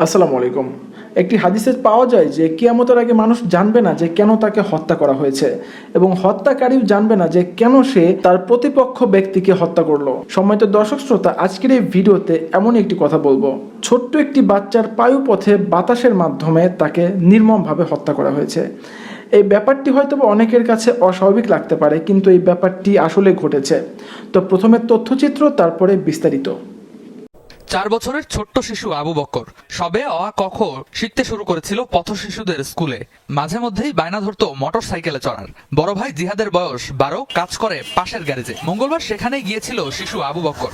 আসসালামু আলাইকুম। একটি হাদিসে পাওয়া যায় যে কিয়ামতের আগে মানুষ জানবে না যে কেন তাকে হত্যা করা হয়েছে এবং হত্যাকারীও জানবে না যে কেন সে তার প্রতিপক্ষ ব্যক্তিকে হত্যা করলো। সম্মানিত দর্শক শ্রোতা, আজকের এই ভিডিওতে এমন একটি কথা বলবো। ছোট্ট একটি বাচ্চার পায়ুপথে বাতাসের মাধ্যমে তাকে নির্মমভাবে হত্যা করা হয়েছে। এই ব্যাপারটি হয়তো অনেকের কাছে অস্বাভাবিক লাগতে পারে, কিন্তু এই ব্যাপারটি আসলে ঘটেছে। তো প্রথমে তথ্যচিত্র, তারপরে বিস্তারিত। 4 বছরের ছোট্ট শিশু আবু বকর সবে অ আ ক খ শিখতে শুরু করেছিল পথ শিশুদের স্কুলে। মাঝে মধ্যেই বায়না ধরতো মোটর সাইকেলে চড়ার। বড় ভাই জিহাদের বয়স 12, কাজ করে পাশের গ্যারেজে। মঙ্গলবার সেখানে গিয়েছিল শিশু আবু বকর।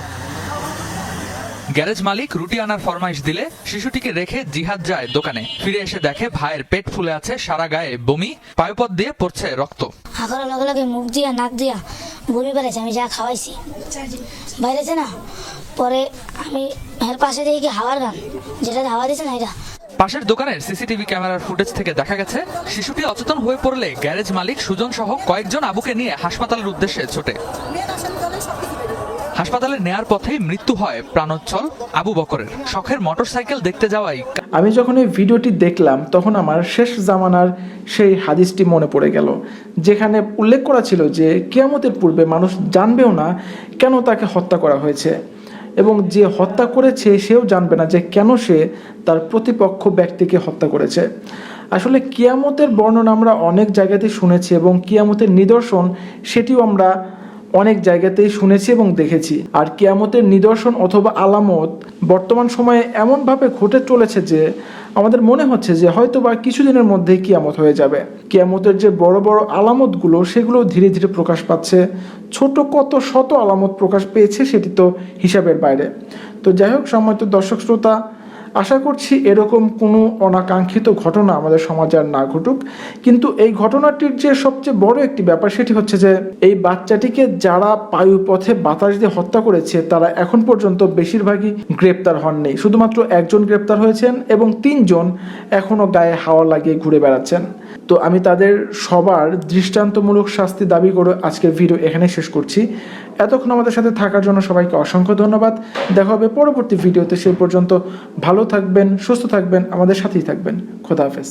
গ্যারেজ মালিক রুটি আনার ফরমাইশ দিলে শিশুটিকে রেখে জিহাদ যায় দোকানে। ফিরে এসে দেখে ভাইয়ের পেট ফুলে আছে, সারা গায়ে বমি, পায়ুপথ দিয়ে পড়ছে রক্ত। হাঁকার লগে লগে মুখ দিয়া নাক দিয়া বমি বেড়েছে। আমি যা খাওয়াইছি বাইরেছে না, পরে আমি এর পাশে দেখি হাওয়ার গান, যেটা হাওয়া দিছে না এটা। পাশের দোকানের সিসিটিভি ক্যামেরার ফুটেজ থেকে দেখা গেছে শিশুটি অচেতন হয়ে পড়লে গ্যারেজ মালিক সুজন সহ কয়েকজন আবুকে নিয়ে হাসপাতালের উদ্দেশ্যে ছোটে। হাসপাতালে নেয়ার পথেই মৃত্যু হয় প্রাণোচ্ছল আবু বকরের। শখের মোটরসাইকেল দেখতে যাওয়াই আমি যখন এই ভিডিওটি দেখলাম তখন আমার শেষ জামানার সেই হাদিসটি মনে পড়ে গেল, যেখানে উল্লেখ করা ছিল যে কিয়ামতের পূর্বে মানুষ জানবেও না কেন তাকে হত্যা করা হয়েছে, এবং যে হত্যা করেছে সেও জানবে না যে কেন সে তার প্রতিপক্ষ ব্যক্তিকে হত্যা করেছে। আসলে কিয়ামতের বর্ণনা আমরা অনেক জায়গাতেই শুনেছি, এবং কিয়ামতের নিদর্শন সেটিও আমরা অনেক জায়গাতেই শুনেছি এবং দেখেছি। আর কিয়ামতের নিদর্শন অথবা আলামত বর্তমান সময়ে এমনভাবে ঘটে চলেছে যে আমাদের মনে হচ্ছে যে হয়তো বা কিছুদিনের মধ্যেই কিয়ামত হয়ে যাবে। কিয়ামতের যে বড় বড় আলামতগুলো সেগুলো ধীরে ধীরে প্রকাশ পাচ্ছে। ছোট কত শত আলামত প্রকাশ পেয়েছে সেটি তো হিসাবের বাইরে। তো যাই হোক, সম্মানিত দর্শক শ্রোতা, আশা করছি এরকম কোনো অনাকাঙ্ক্ষিত ঘটনা আমাদের সমাজে আর না ঘটুক। কিন্তু এই ঘটনাটির যে সবচেয়ে বড় একটি ব্যাপার সেটি হচ্ছে যে এই বাচ্চাটিকে যারা পায়ুপথে বাতাস দিয়ে হত্যা করেছে তারা এখন পর্যন্ত বেশিরভাগই গ্রেপ্তার হননি। শুধুমাত্র একজন গ্রেপ্তার হয়েছেন এবং 3 জন এখনও গায়ে হাওয়া লাগিয়ে ঘুরে বেড়াচ্ছেন। তো আমি তাদের সবার দৃষ্টান্তমূলক শাস্তি দাবি করে আজকের ভিডিও এখানে শেষ করছি। এতক্ষণ আমাদের সাথে থাকার জন্য সবাইকে অসংখ্য ধন্যবাদ। দেখা হবে পরবর্তী ভিডিওতে। সেই পর্যন্ত ভালো থাকবেন, সুস্থ থাকবেন, আমাদের সাথেই থাকবেন। খোদা হাফেজ।